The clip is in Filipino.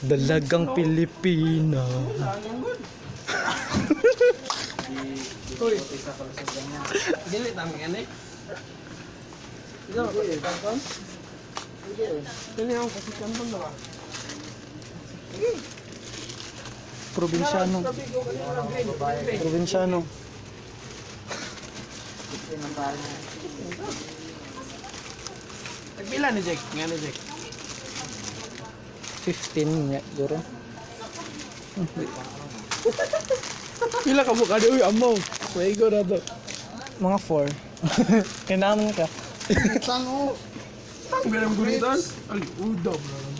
Dalagang Pilipina. Hoy. Dili tami yan eh. Ikaw, kanton? Dili ako kasi kanton na ba? Probinsyano. Probinsyano. Nagpila ni Jack? Nga ni Jack? 15 nga, guro. Pila ka buka di? Uy, amaw. May go na to. Mga 4. Kailangan ka. Tango. Tango bilang gunitan? Ay, udab na lang.